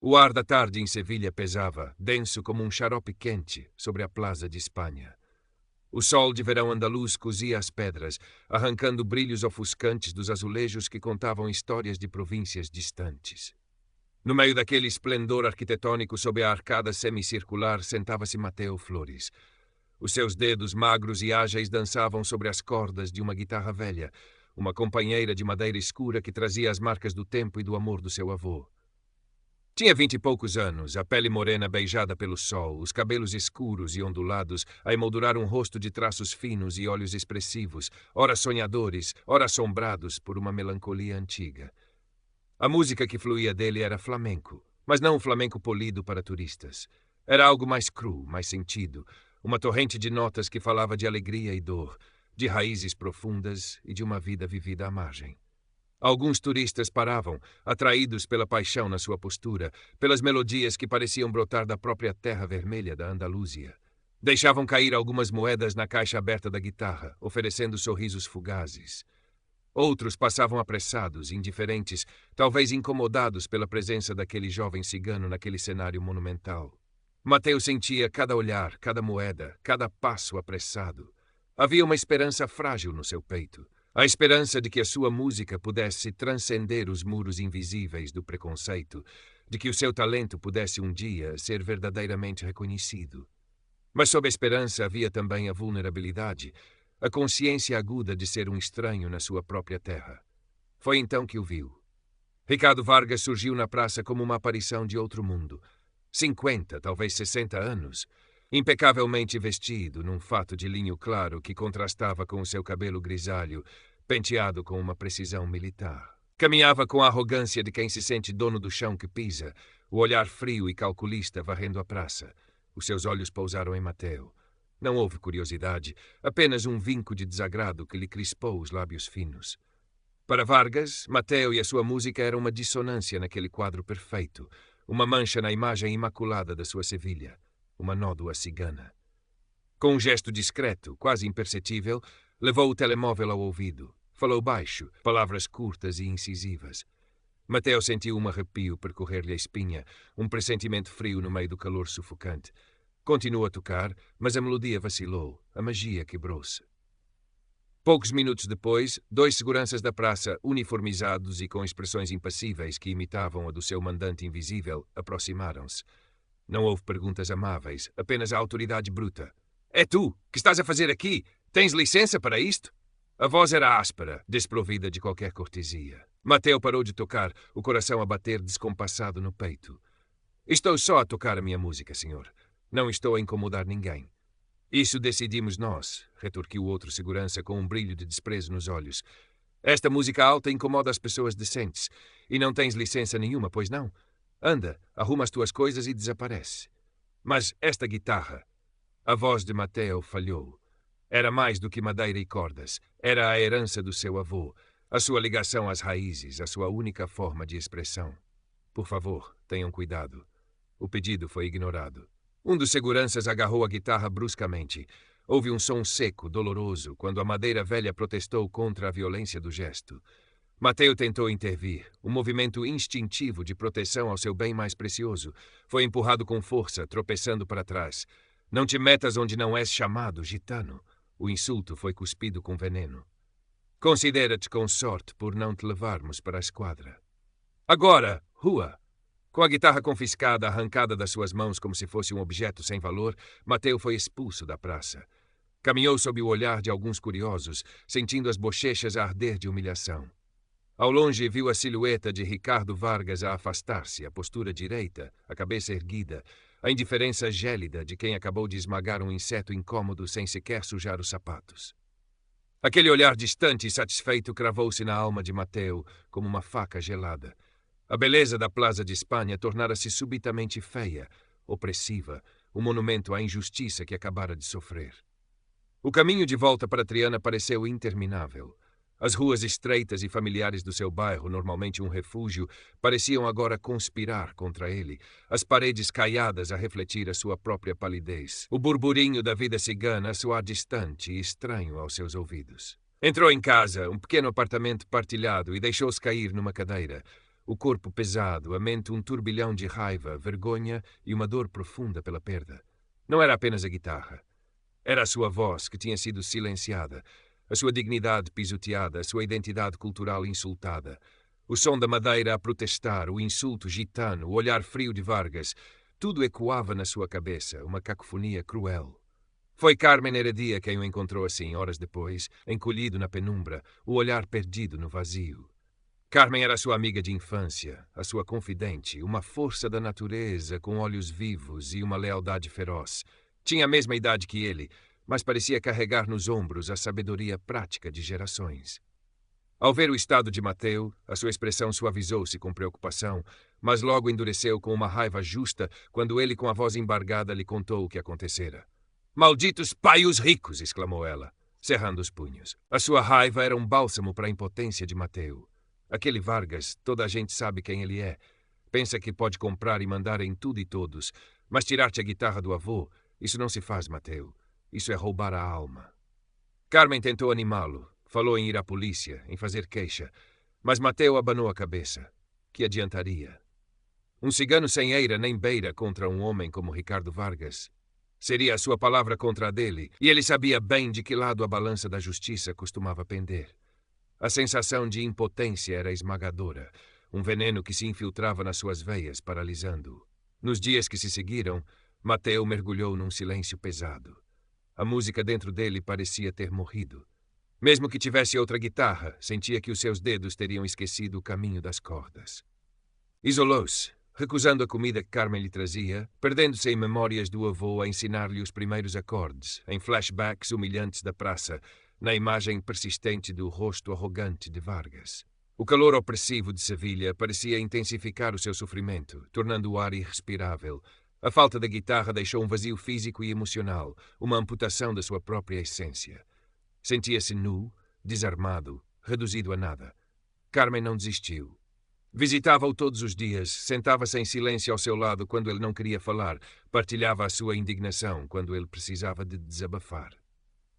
O ar da tarde em Sevilha pesava, denso como um xarope quente, sobre a Plaza de Espanha. O sol de verão andaluz cozia as pedras, arrancando brilhos ofuscantes dos azulejos que contavam histórias de províncias distantes. No meio daquele esplendor arquitetônico, sob a arcada semicircular, sentava-se Mateo Flores. Os seus dedos magros e ágeis dançavam sobre as cordas de uma guitarra velha, uma companheira de madeira escura que trazia as marcas do tempo e do amor do seu avô. Tinha 20 e poucos anos, a pele morena beijada pelo sol, os cabelos escuros e ondulados a emoldurar um rosto de traços finos e olhos expressivos, ora sonhadores, ora assombrados por uma melancolia antiga. A música que fluía dele era flamenco, mas não um flamenco polido para turistas. Era algo mais cru, mais sentido, uma torrente de notas que falava de alegria e dor, de raízes profundas e de uma vida vivida à margem. Alguns turistas paravam, atraídos pela paixão na sua postura, pelas melodias que pareciam brotar da própria terra vermelha da Andaluzia. Deixavam cair algumas moedas na caixa aberta da guitarra, oferecendo sorrisos fugazes. Outros passavam apressados, indiferentes, talvez incomodados pela presença daquele jovem cigano naquele cenário monumental. Mateo sentia cada olhar, cada moeda, cada passo apressado. Havia uma esperança frágil no seu peito. A esperança de que a sua música pudesse transcender os muros invisíveis do preconceito, de que o seu talento pudesse um dia ser verdadeiramente reconhecido. Mas sob a esperança havia também a vulnerabilidade, a consciência aguda de ser um estranho na sua própria terra. Foi então que o viu. Ricardo Vargas surgiu na praça como uma aparição de outro mundo. 50, talvez 60 anos, impecavelmente vestido num fato de linho claro que contrastava com o seu cabelo grisalho, penteado com uma precisão militar. Caminhava com a arrogância de quem se sente dono do chão que pisa, o olhar frio e calculista varrendo a praça. Os seus olhos pousaram em Mateo. Não houve curiosidade, apenas um vinco de desagrado que lhe crispou os lábios finos. Para Vargas, Mateo e a sua música eram uma dissonância naquele quadro perfeito, uma mancha na imagem imaculada da sua Sevilha, uma nódoa cigana. Com um gesto discreto, quase imperceptível, levou o telemóvel ao ouvido. Falou baixo, palavras curtas e incisivas. Mateo sentiu um arrepio percorrer-lhe a espinha, um pressentimento frio no meio do calor sufocante. Continuou a tocar, mas a melodia vacilou, a magia quebrou-se. Poucos minutos depois, 2 seguranças da praça, uniformizados e com expressões impassíveis que imitavam a do seu mandante invisível, aproximaram-se. Não houve perguntas amáveis, apenas a autoridade bruta. "É tu? Que estás a fazer aqui? Tens licença para isto?" A voz era áspera, desprovida de qualquer cortesia. Mateo parou de tocar, o coração a bater descompassado no peito. "Estou só a tocar a minha música, senhor. Não estou a incomodar ninguém." "Isso decidimos nós", retorquiu o outro segurança com um brilho de desprezo nos olhos. "Esta música alta incomoda as pessoas decentes. E não tens licença nenhuma, pois não? Anda, arruma as tuas coisas e desaparece." "Mas esta guitarra..." A voz de Mateo falhou. Era mais do que madeira e cordas. Era a herança do seu avô, a sua ligação às raízes, a sua única forma de expressão. "Por favor, tenham cuidado." O pedido foi ignorado. Um dos seguranças agarrou a guitarra bruscamente. Houve um som seco, doloroso, quando a madeira velha protestou contra a violência do gesto. Mateo tentou intervir. Um movimento instintivo de proteção ao seu bem mais precioso. Foi empurrado com força, tropeçando para trás. "Não te metas onde não és chamado, gitano." O insulto foi cuspido com veneno. "Considera-te com sorte por não te levarmos para a esquadra." "Agora, rua!" Com a guitarra confiscada, arrancada das suas mãos como se fosse um objeto sem valor, Mateo foi expulso da praça. Caminhou sob o olhar de alguns curiosos, sentindo as bochechas a arder de humilhação. Ao longe viu a silhueta de Ricardo Vargas a afastar-se, a postura direita, a cabeça erguida, a indiferença gélida de quem acabou de esmagar um inseto incômodo sem sequer sujar os sapatos. Aquele olhar distante e satisfeito cravou-se na alma de Mateo como uma faca gelada. A beleza da Plaza de Espanha tornara-se subitamente feia, opressiva, um monumento à injustiça que acabara de sofrer. O caminho de volta para Triana pareceu interminável. As ruas estreitas e familiares do seu bairro, normalmente um refúgio, pareciam agora conspirar contra ele, as paredes caiadas a refletir a sua própria palidez, o burburinho da vida cigana a soar distante e estranho aos seus ouvidos. Entrou em casa, um pequeno apartamento partilhado, e deixou-se cair numa cadeira. o corpo pesado, a mente um turbilhão de raiva, vergonha e uma dor profunda pela perda. Não era apenas a guitarra. Era a sua voz que tinha sido silenciada, a sua dignidade pisoteada, a sua identidade cultural insultada. O som da madeira a protestar, o insulto gitano, o olhar frio de Vargas, tudo ecoava na sua cabeça, uma cacofonia cruel. Foi Carmen Heredia quem o encontrou assim, horas depois, encolhido na penumbra, o olhar perdido no vazio. Carmen era sua amiga de infância, a sua confidente, uma força da natureza com olhos vivos e uma lealdade feroz. Tinha a mesma idade que ele, mas parecia carregar nos ombros a sabedoria prática de gerações. Ao ver o estado de Mateu, a sua expressão suavizou-se com preocupação, mas logo endureceu com uma raiva justa quando ele, com a voz embargada, lhe contou o que acontecera. "Malditos paios ricos!" exclamou ela, cerrando os punhos. A sua raiva era um bálsamo para a impotência de Mateu. Aquele Vargas, toda a gente sabe quem ele é. Pensa que pode comprar e mandar em tudo e todos, mas tirar-te a guitarra do avô, isso não se faz, Mateu. Isso é roubar a alma. Carmen tentou animá-lo, falou em ir à polícia, em fazer queixa, mas Mateu abanou a cabeça. Que adiantaria? Um cigano sem eira nem beira contra um homem como Ricardo Vargas. Seria a sua palavra contra a dele, e ele sabia bem de que lado a balança da justiça costumava pender. A sensação de impotência era esmagadora, um veneno que se infiltrava nas suas veias, paralisando-o. Nos dias que se seguiram, Mateu mergulhou num silêncio pesado. A música dentro dele parecia ter morrido. Mesmo que tivesse outra guitarra, sentia que os seus dedos teriam esquecido o caminho das cordas. Isolou-se, recusando a comida que Carmen lhe trazia, perdendo-se em memórias do avô a ensinar-lhe os primeiros acordes, em flashbacks humilhantes da praça, na imagem persistente do rosto arrogante de Vargas. O calor opressivo de Sevilha parecia intensificar o seu sofrimento, tornando o ar irrespirável. A falta da guitarra deixou um vazio físico e emocional, uma amputação da sua própria essência. Sentia-se nu, desarmado, reduzido a nada. Carmen não desistiu. Visitava-o todos os dias, sentava-se em silêncio ao seu lado quando ele não queria falar, partilhava a sua indignação quando ele precisava de desabafar.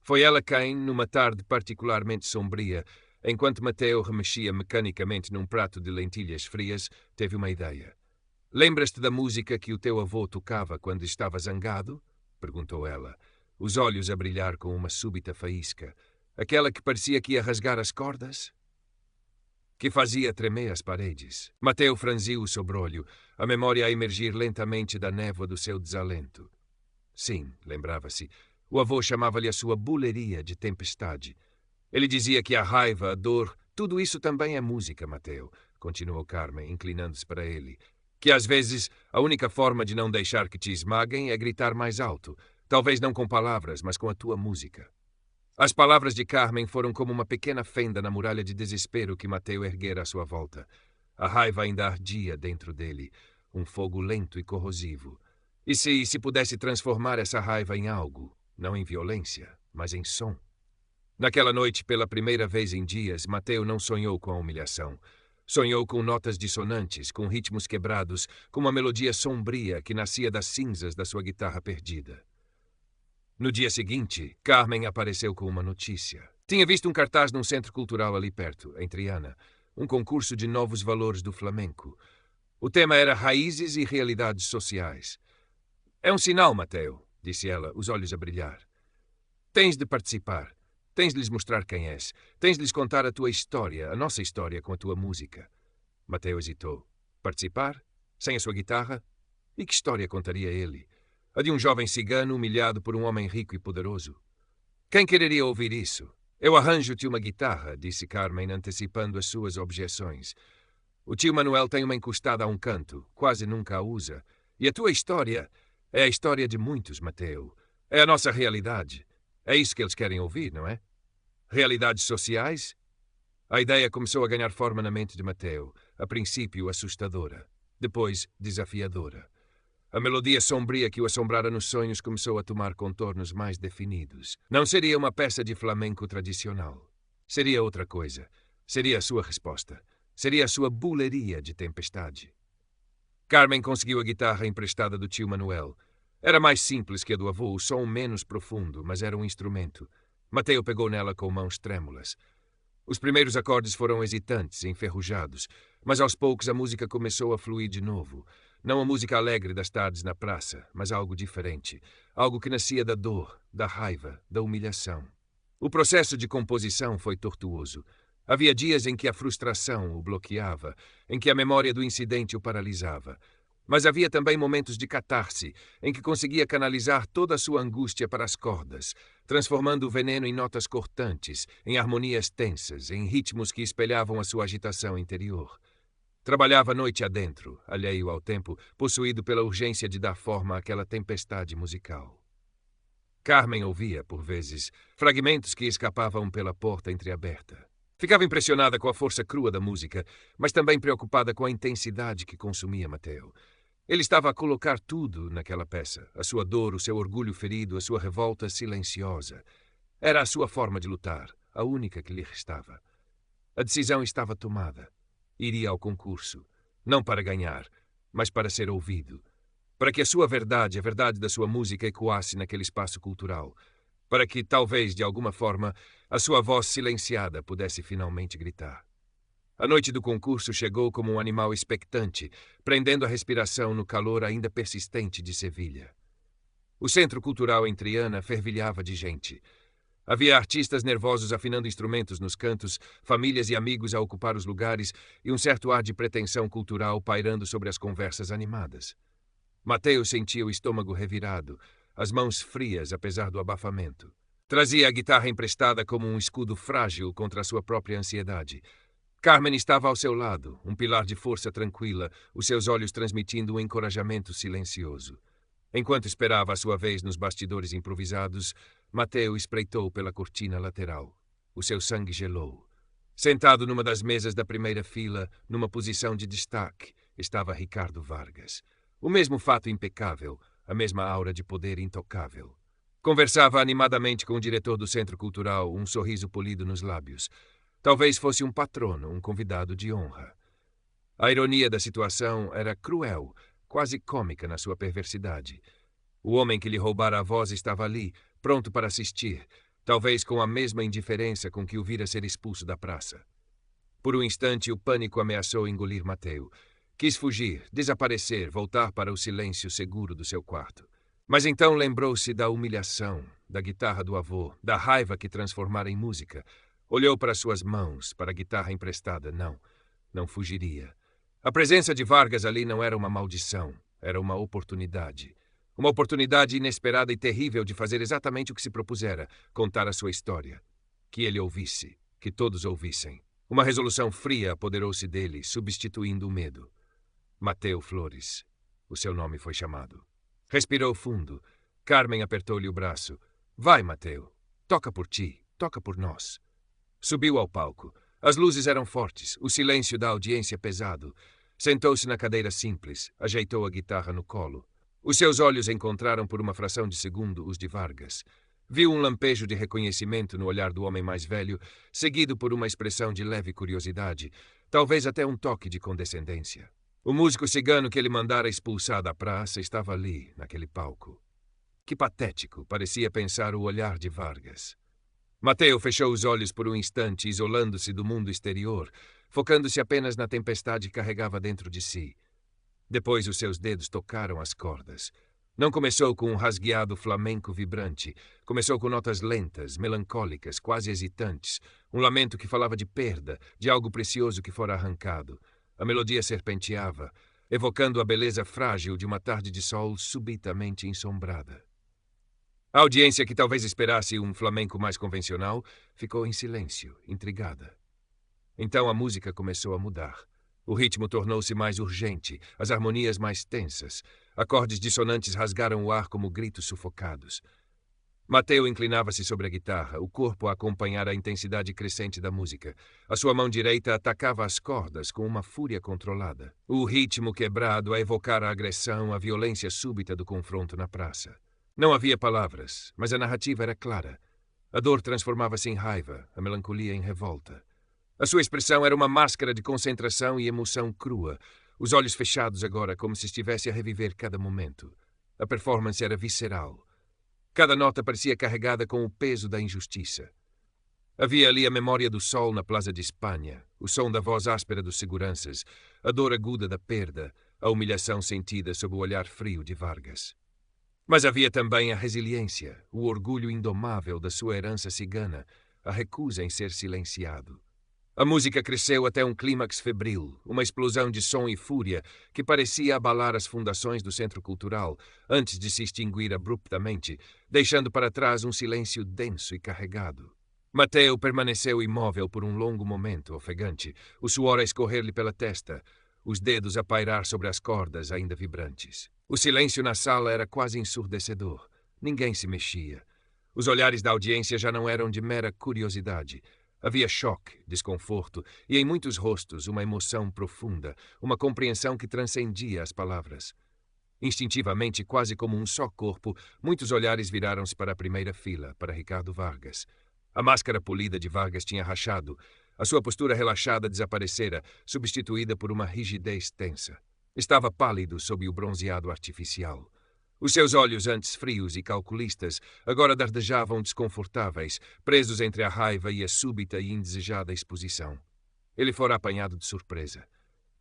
Foi ela quem, numa tarde particularmente sombria, enquanto Mateu remexia mecanicamente num prato de lentilhas frias, teve uma ideia. "Lembras-te da música que o teu avô tocava quando estava zangado?" perguntou ela, os olhos a brilhar com uma súbita faísca. "Aquela que parecia que ia rasgar as cordas?" Que fazia tremer as paredes. Mateu franziu o sobrolho, a memória a emergir lentamente da névoa do seu desalento. Sim, lembrava-se, o avô chamava-lhe a sua buleria de tempestade. Ele dizia que a raiva, a dor, tudo isso também é música, Mateu, continuou Carmen, inclinando-se para ele. Que às vezes a única forma de não deixar que te esmaguem é gritar mais alto, talvez não com palavras, mas com a tua música. As palavras de Carmen foram como uma pequena fenda na muralha de desespero que Mateu erguera à sua volta. A raiva ainda ardia dentro dele, um fogo lento e corrosivo. E se pudesse transformar essa raiva em algo, não em violência, mas em som? Naquela noite, pela primeira vez em dias, Mateu não sonhou com a humilhação. Sonhou com notas dissonantes, com ritmos quebrados, com uma melodia sombria que nascia das cinzas da sua guitarra perdida. No dia seguinte, Carmen apareceu com uma notícia. Tinha visto um cartaz num centro cultural ali perto, em Triana, um concurso de novos valores do flamenco. O tema era raízes e realidades sociais. "É um sinal, Mateu", disse ela, os olhos a brilhar. "Tens de participar. Tens de lhes mostrar quem és. Tens de lhes contar a tua história, a nossa história com a tua música." Mateu hesitou. Participar? Sem a sua guitarra? E que história contaria ele? A de um jovem cigano humilhado por um homem rico e poderoso? Quem quereria ouvir isso? "Eu arranjo-te uma guitarra", disse Carmen, antecipando as suas objeções. "O tio Manuel tem uma encostada a um canto, quase nunca a usa. E a tua história é a história de muitos, Mateu. É a nossa realidade. É isso que eles querem ouvir, não é? Realidades sociais?" A ideia começou a ganhar forma na mente de Mateu, a princípio assustadora, depois desafiadora. A melodia sombria que o assombrara nos sonhos começou a tomar contornos mais definidos. Não seria uma peça de flamenco tradicional. Seria outra coisa. Seria a sua resposta. Seria a sua buleria de tempestade. Carmen conseguiu a guitarra emprestada do tio Manuel. Era mais simples que a do avô, o som menos profundo, mas era um instrumento. Mateu pegou nela com mãos trêmulas. Os primeiros acordes foram hesitantes, enferrujados, mas aos poucos a música começou a fluir de novo. Não a música alegre das tardes na praça, mas algo diferente. Algo que nascia da dor, da raiva, da humilhação. O processo de composição foi tortuoso. Havia dias em que a frustração o bloqueava, em que a memória do incidente o paralisava. Mas havia também momentos de catarse, em que conseguia canalizar toda a sua angústia para as cordas, transformando o veneno em notas cortantes, em harmonias tensas, em ritmos que espelhavam a sua agitação interior. Trabalhava noite adentro, alheio ao tempo, possuído pela urgência de dar forma àquela tempestade musical. Carmen ouvia, por vezes, fragmentos que escapavam pela porta entreaberta. Ficava impressionada com a força crua da música, mas também preocupada com a intensidade que consumia Mateo. Ele estava a colocar tudo naquela peça, a sua dor, o seu orgulho ferido, a sua revolta silenciosa. Era a sua forma de lutar, a única que lhe restava. A decisão estava tomada. Iria ao concurso, não para ganhar, mas para ser ouvido. Para que a sua verdade, a verdade da sua música, ecoasse naquele espaço cultural. Para que, talvez, de alguma forma, a sua voz silenciada pudesse finalmente gritar. A noite do concurso chegou como um animal expectante, prendendo a respiração no calor ainda persistente de Sevilha. O centro cultural em Triana fervilhava de gente. Havia artistas nervosos afinando instrumentos nos cantos, famílias e amigos a ocupar os lugares e um certo ar de pretensão cultural pairando sobre as conversas animadas. Mateo sentia o estômago revirado, as mãos frias apesar do abafamento. Trazia a guitarra emprestada como um escudo frágil contra a sua própria ansiedade. Carmen estava ao seu lado, um pilar de força tranquila, os seus olhos transmitindo um encorajamento silencioso. Enquanto esperava a sua vez nos bastidores improvisados, Mateo espreitou pela cortina lateral. O seu sangue gelou. Sentado numa das mesas da primeira fila, numa posição de destaque, estava Ricardo Vargas. O mesmo fato impecável, a mesma aura de poder intocável. Conversava animadamente com o diretor do Centro Cultural, um sorriso polido nos lábios. Talvez fosse um patrono, um convidado de honra. A ironia da situação era cruel, quase cômica na sua perversidade. O homem que lhe roubara a voz estava ali, pronto para assistir, talvez com a mesma indiferença com que o vira ser expulso da praça. Por um instante, o pânico ameaçou engolir Mateo. Quis fugir, desaparecer, voltar para o silêncio seguro do seu quarto. Mas então lembrou-se da humilhação, da guitarra do avô, da raiva que transformara em música. Olhou para suas mãos, para a guitarra emprestada. Não fugiria. A presença de Vargas ali não era uma maldição, era uma oportunidade. Uma oportunidade inesperada e terrível de fazer exatamente o que se propusera, contar a sua história. Que ele ouvisse, que todos ouvissem. Uma resolução fria apoderou-se dele, substituindo o medo. Mateo Flores. O seu nome foi chamado. Respirou fundo. Carmen apertou-lhe o braço. Vai, Mateo. Toca por ti, toca por nós. Subiu ao palco. As luzes eram fortes, o silêncio da audiência pesado. Sentou-se na cadeira simples, ajeitou a guitarra no colo. Os seus olhos encontraram por uma fração de segundo os de Vargas. Viu um lampejo de reconhecimento no olhar do homem mais velho, seguido por uma expressão de leve curiosidade, talvez até um toque de condescendência. O músico cigano que ele mandara expulsar da praça estava ali, naquele palco. Que patético, parecia pensar o olhar de Vargas. Mateo fechou os olhos por um instante, isolando-se do mundo exterior, focando-se apenas na tempestade que carregava dentro de si. Depois os seus dedos tocaram as cordas. Não começou com um rasgueado flamenco vibrante. Começou com notas lentas, melancólicas, quase hesitantes. Um lamento que falava de perda, de algo precioso que fora arrancado. A melodia serpenteava, evocando a beleza frágil de uma tarde de sol subitamente ensombrada. A audiência, que talvez esperasse um flamenco mais convencional, ficou em silêncio, intrigada. Então a música começou a mudar. O ritmo tornou-se mais urgente, as harmonias mais tensas. Acordes dissonantes rasgaram o ar como gritos sufocados. Mateo inclinava-se sobre a guitarra, o corpo a acompanhar a intensidade crescente da música. A sua mão direita atacava as cordas com uma fúria controlada. O ritmo quebrado a evocar a agressão, a violência súbita do confronto na praça. Não havia palavras, mas a narrativa era clara. A dor transformava-se em raiva, a melancolia em revolta. A sua expressão era uma máscara de concentração e emoção crua, os olhos fechados agora como se estivesse a reviver cada momento. A performance era visceral. Cada nota parecia carregada com o peso da injustiça. Havia ali a memória do sol na Plaza de Espanha, o som da voz áspera dos seguranças, a dor aguda da perda, a humilhação sentida sob o olhar frio de Vargas. Mas havia também a resiliência, o orgulho indomável da sua herança cigana, a recusa em ser silenciado. A música cresceu até um clímax febril, uma explosão de som e fúria que parecia abalar as fundações do Centro Cultural, antes de se extinguir abruptamente, deixando para trás um silêncio denso e carregado. Mateo permaneceu imóvel por um longo momento, ofegante, o suor a escorrer-lhe pela testa, os dedos a pairar sobre as cordas ainda vibrantes. O silêncio na sala era quase ensurdecedor. Ninguém se mexia. Os olhares da audiência já não eram de mera curiosidade. Havia choque, desconforto e em muitos rostos uma emoção profunda, uma compreensão que transcendia as palavras. Instintivamente, quase como um só corpo, muitos olhares viraram-se para a primeira fila, para Ricardo Vargas. A máscara polida de Vargas tinha rachado. A sua postura relaxada desaparecera, substituída por uma rigidez tensa. Estava pálido sob o bronzeado artificial. Os seus olhos, antes frios e calculistas, agora dardejavam desconfortáveis, presos entre a raiva e a súbita e indesejada exposição. Ele fora apanhado de surpresa.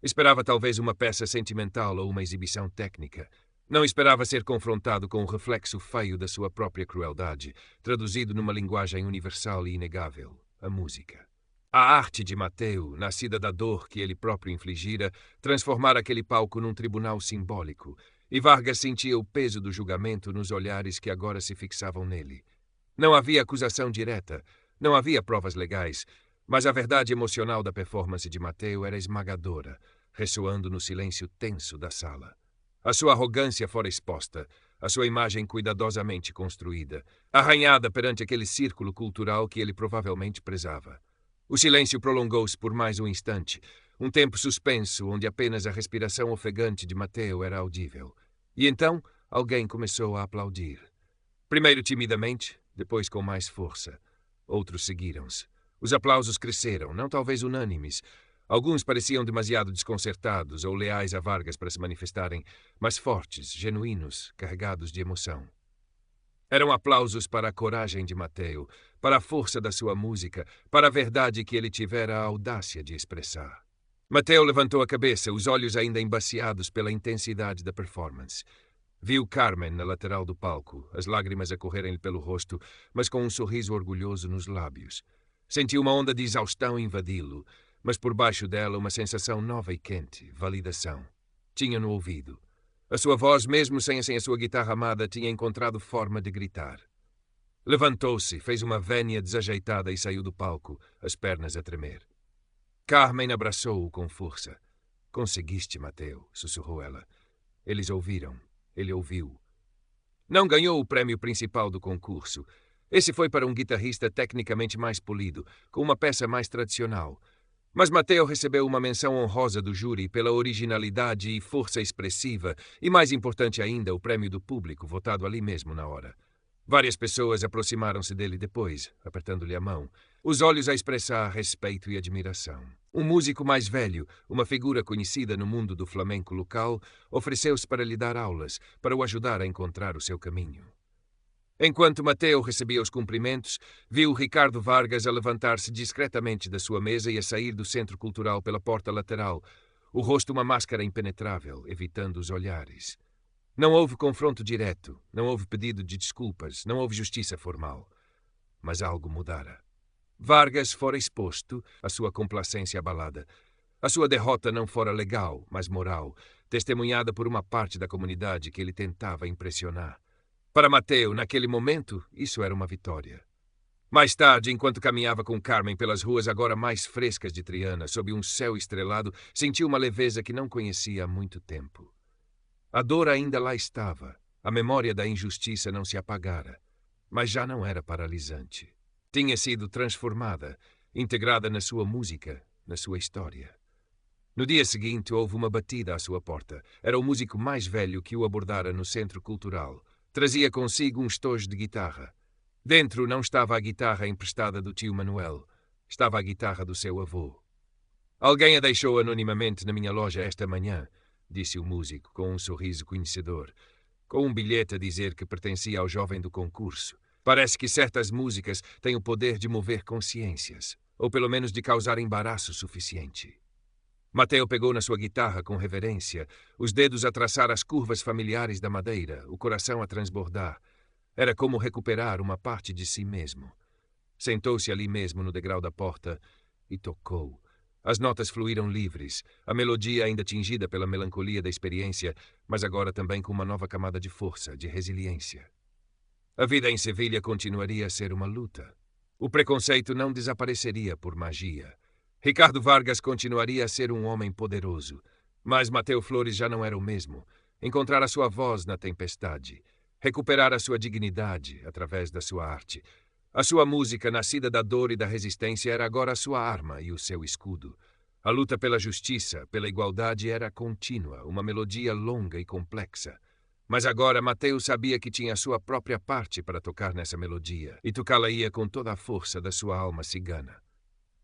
Esperava talvez uma peça sentimental ou uma exibição técnica. Não esperava ser confrontado com o reflexo feio da sua própria crueldade, traduzido numa linguagem universal e inegável, a música. A arte de Mateo, nascida da dor que ele próprio infligira, transformara aquele palco num tribunal simbólico, e Vargas sentia o peso do julgamento nos olhares que agora se fixavam nele. Não havia acusação direta, não havia provas legais, mas a verdade emocional da performance de Mateo era esmagadora, ressoando no silêncio tenso da sala. A sua arrogância fora exposta, a sua imagem cuidadosamente construída, arranhada perante aquele círculo cultural que ele provavelmente prezava. O silêncio prolongou-se por mais um instante, um tempo suspenso onde apenas a respiração ofegante de Mateo era audível. E então alguém começou a aplaudir. Primeiro timidamente, depois com mais força. Outros seguiram-se. Os aplausos cresceram, não talvez unânimes. Alguns pareciam demasiado desconcertados ou leais a Vargas para se manifestarem, mas fortes, genuínos, carregados de emoção. Eram aplausos para a coragem de Mateo, para a força da sua música, para a verdade que ele tivera a audácia de expressar. Mateo levantou a cabeça, os olhos ainda embaciados pela intensidade da performance. Viu Carmen na lateral do palco, as lágrimas a correrem-lhe pelo rosto, mas com um sorriso orgulhoso nos lábios. Sentiu uma onda de exaustão invadi-lo, mas por baixo dela uma sensação nova e quente, validação. Tinha no ouvido. A sua voz, mesmo sem a sua guitarra amada, tinha encontrado forma de gritar. Levantou-se, fez uma vénia desajeitada e saiu do palco, as pernas a tremer. Carmen abraçou-o com força. Conseguiste, Mateo, sussurrou ela. Eles ouviram. Ele ouviu. Não ganhou o prêmio principal do concurso. Esse foi para um guitarrista tecnicamente mais polido, com uma peça mais tradicional. Mas Mateo recebeu uma menção honrosa do júri pela originalidade e força expressiva, e mais importante ainda, o prêmio do público, votado ali mesmo na hora. Várias pessoas aproximaram-se dele depois, apertando-lhe a mão, os olhos a expressar respeito e admiração. Um músico mais velho, uma figura conhecida no mundo do flamenco local, ofereceu-se para lhe dar aulas, para o ajudar a encontrar o seu caminho. Enquanto Mateo recebia os cumprimentos, viu Ricardo Vargas a levantar-se discretamente da sua mesa e a sair do centro cultural pela porta lateral, o rosto uma máscara impenetrável, evitando os olhares. Não houve confronto direto, não houve pedido de desculpas, não houve justiça formal. Mas algo mudara. Vargas fora exposto, a sua complacência abalada. A sua derrota não fora legal, mas moral, testemunhada por uma parte da comunidade que ele tentava impressionar. Para Mateo, naquele momento, isso era uma vitória. Mais tarde, enquanto caminhava com Carmen pelas ruas agora mais frescas de Triana, sob um céu estrelado, sentiu uma leveza que não conhecia há muito tempo. A dor ainda lá estava, a memória da injustiça não se apagara, mas já não era paralisante. Tinha sido transformada, integrada na sua música, na sua história. No dia seguinte, houve uma batida à sua porta. Era o músico mais velho que o abordara no centro cultural. Trazia consigo um estojo de guitarra. Dentro não estava a guitarra emprestada do tio Manuel. Estava a guitarra do seu avô. Alguém a deixou anonimamente na minha loja esta manhã, disse o músico, com um sorriso conhecedor, com um bilhete a dizer que pertencia ao jovem do concurso. Parece que certas músicas têm o poder de mover consciências, ou pelo menos de causar embaraço suficiente. Mateo pegou na sua guitarra com reverência, os dedos a traçar as curvas familiares da madeira, o coração a transbordar. Era como recuperar uma parte de si mesmo. Sentou-se ali mesmo no degrau da porta e tocou. As notas fluíram livres, a melodia ainda tingida pela melancolia da experiência, mas agora também com uma nova camada de força, de resiliência. A vida em Sevilha continuaria a ser uma luta. O preconceito não desapareceria por magia. Ricardo Vargas continuaria a ser um homem poderoso, mas Mateo Flores já não era o mesmo. Encontrar a sua voz na tempestade, recuperar a sua dignidade através da sua arte. A sua música, nascida da dor e da resistência, era agora a sua arma e o seu escudo. A luta pela justiça, pela igualdade era contínua, uma melodia longa e complexa. Mas agora Mateo sabia que tinha a sua própria parte para tocar nessa melodia, e tocá-la-ia com toda a força da sua alma cigana.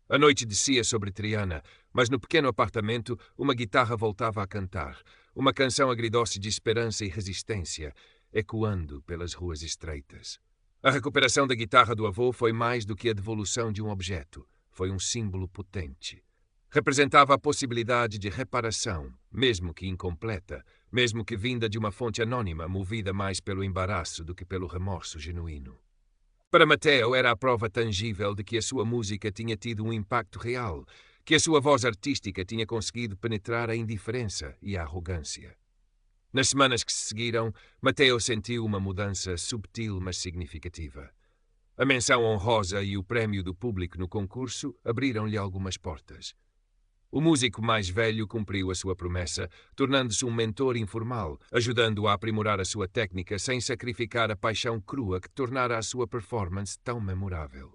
A noite descia sobre Triana, mas no pequeno apartamento uma guitarra voltava a cantar, uma canção agridoce de esperança e resistência, ecoando pelas ruas estreitas. A recuperação da guitarra do avô foi mais do que a devolução de um objeto, foi um símbolo potente. Representava a possibilidade de reparação, mesmo que incompleta, mesmo que vinda de uma fonte anônima, movida mais pelo embaraço do que pelo remorso genuíno. Para Mateo era a prova tangível de que a sua música tinha tido um impacto real, que a sua voz artística tinha conseguido penetrar a indiferença e a arrogância. Nas semanas que se seguiram, Mateo sentiu uma mudança subtil mas significativa. A menção honrosa e o prémio do público no concurso abriram-lhe algumas portas. O músico mais velho cumpriu a sua promessa, tornando-se um mentor informal, ajudando-o a aprimorar a sua técnica sem sacrificar a paixão crua que tornara a sua performance tão memorável.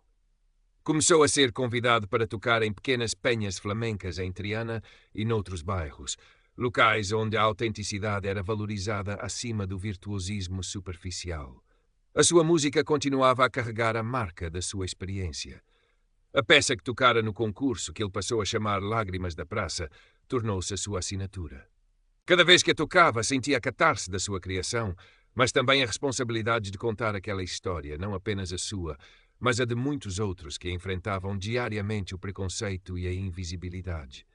Começou a ser convidado para tocar em pequenas penhas flamencas em Triana e noutros bairros, locais onde a autenticidade era valorizada acima do virtuosismo superficial. A sua música continuava a carregar a marca da sua experiência. A peça que tocara no concurso, que ele passou a chamar Lágrimas da Praça, tornou-se a sua assinatura. Cada vez que a tocava, sentia a catarse da sua criação, mas também a responsabilidade de contar aquela história, não apenas a sua, mas a de muitos outros que enfrentavam diariamente o preconceito e a invisibilidade.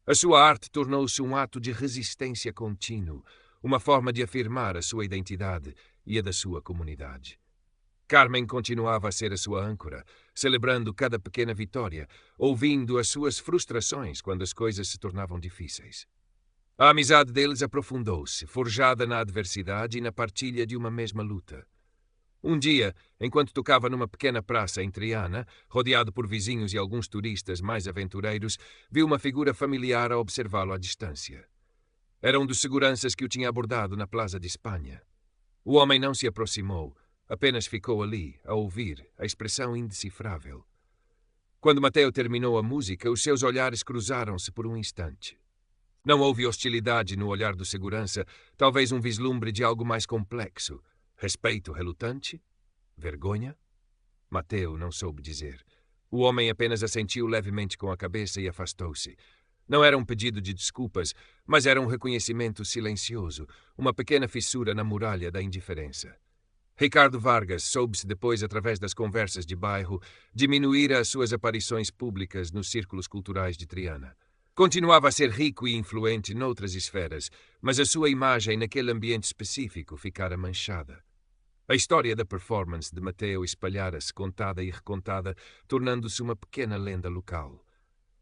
A sua arte tornou-se um ato de resistência contínuo, uma forma de afirmar a sua identidade e a da sua comunidade. Carmen continuava a ser a sua âncora, celebrando cada pequena vitória, ouvindo as suas frustrações quando as coisas se tornavam difíceis. A amizade deles aprofundou-se, forjada na adversidade e na partilha de uma mesma luta. Um dia, enquanto tocava numa pequena praça em Triana, rodeado por vizinhos e alguns turistas mais aventureiros, viu uma figura familiar a observá-lo à distância. Era um dos seguranças que o tinha abordado na Plaza de Espanha. O homem não se aproximou, apenas ficou ali, a ouvir, a expressão indecifrável. Quando Mateo terminou a música, os seus olhares cruzaram-se por um instante. Não houve hostilidade no olhar do segurança, talvez um vislumbre de algo mais complexo. Respeito relutante? Vergonha? Mateo não soube dizer. O homem apenas assentiu levemente com a cabeça e afastou-se. Não era um pedido de desculpas, mas era um reconhecimento silencioso, uma pequena fissura na muralha da indiferença. Ricardo Vargas soube-se depois, através das conversas de bairro, diminuir as suas aparições públicas nos círculos culturais de Triana. Continuava a ser rico e influente noutras esferas, mas a sua imagem naquele ambiente específico ficara manchada. A história da performance de Mateo espalhara-se, contada e recontada, tornando-se uma pequena lenda local.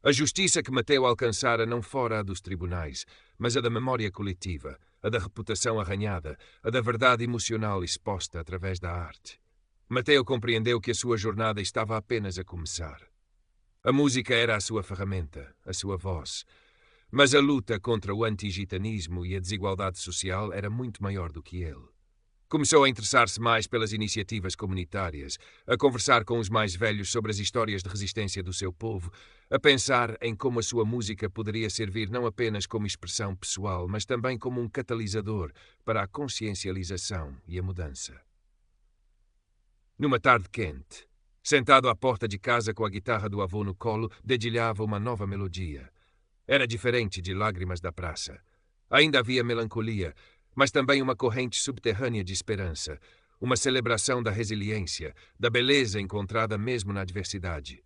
A justiça que Mateo alcançara não fora a dos tribunais, mas a da memória coletiva, a da reputação arranhada, a da verdade emocional exposta através da arte. Mateo compreendeu que a sua jornada estava apenas a começar. A música era a sua ferramenta, a sua voz. Mas a luta contra o antigitanismo e a desigualdade social era muito maior do que ele. Começou a interessar-se mais pelas iniciativas comunitárias, a conversar com os mais velhos sobre as histórias de resistência do seu povo, a pensar em como a sua música poderia servir não apenas como expressão pessoal, mas também como um catalisador para a consciencialização e a mudança. Numa tarde quente, sentado à porta de casa com a guitarra do avô no colo, dedilhava uma nova melodia. Era diferente de Lágrimas da Praça. Ainda havia melancolia, mas também uma corrente subterrânea de esperança, uma celebração da resiliência, da beleza encontrada mesmo na adversidade.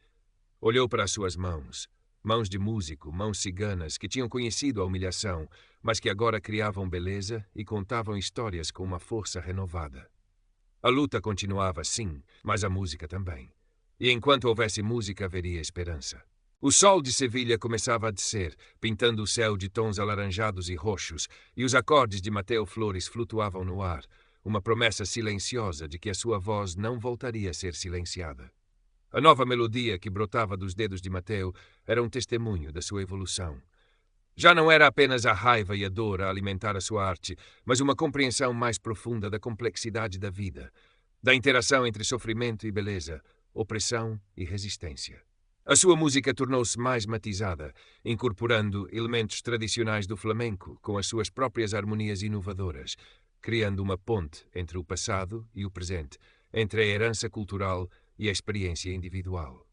Olhou para as suas mãos, mãos de músico, mãos ciganas que tinham conhecido a humilhação, mas que agora criavam beleza e contavam histórias com uma força renovada. A luta continuava, sim, mas a música também. E enquanto houvesse música, haveria esperança. O sol de Sevilha começava a descer, pintando o céu de tons alaranjados e roxos, e os acordes de Mateo Flores flutuavam no ar, uma promessa silenciosa de que a sua voz não voltaria a ser silenciada. A nova melodia que brotava dos dedos de Mateo era um testemunho da sua evolução. Já não era apenas a raiva e a dor a alimentar a sua arte, mas uma compreensão mais profunda da complexidade da vida, da interação entre sofrimento e beleza, opressão e resistência. A sua música tornou-se mais matizada, incorporando elementos tradicionais do flamenco com as suas próprias harmonias inovadoras, criando uma ponte entre o passado e o presente, entre a herança cultural e a experiência individual.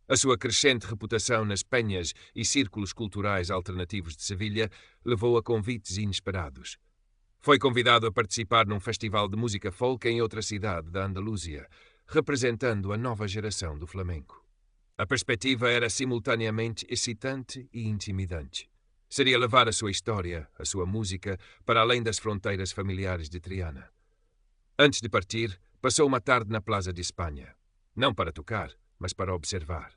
A sua crescente reputação nas penhas e círculos culturais alternativos de Sevilha levou a convites inesperados. Foi convidado a participar num festival de música folk em outra cidade da Andaluzia, representando a nova geração do flamenco. A perspectiva era simultaneamente excitante e intimidante. Seria levar a sua história, a sua música, para além das fronteiras familiares de Triana. Antes de partir, passou uma tarde na Plaza de Espanha. Não para tocar, mas para observar.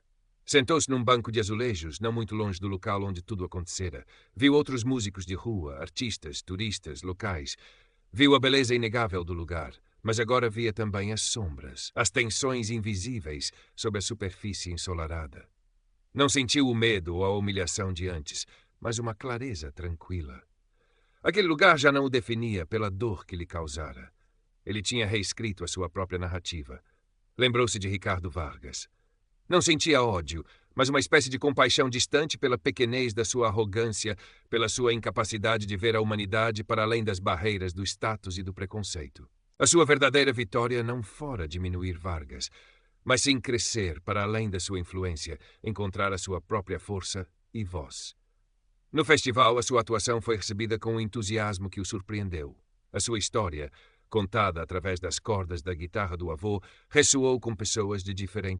Sentou-se num banco de azulejos, não muito longe do local onde tudo acontecera. Viu outros músicos de rua, artistas, turistas, locais. Viu a beleza inegável do lugar, mas agora via também as sombras, as tensões invisíveis sob a superfície ensolarada. Não sentiu o medo ou a humilhação de antes, mas uma clareza tranquila. Aquele lugar já não o definia pela dor que lhe causara. Ele tinha reescrito a sua própria narrativa. Lembrou-se de Ricardo Vargas. Não sentia ódio, mas uma espécie de compaixão distante pela pequenez da sua arrogância, pela sua incapacidade de ver a humanidade para além das barreiras do status e do preconceito. A sua verdadeira vitória não fora diminuir Vargas, mas sim crescer para além da sua influência, encontrar a sua própria força e voz. No festival, a sua atuação foi recebida com um entusiasmo que o surpreendeu. A sua história, contada através das cordas da guitarra do avô, ressoou com pessoas de diferentes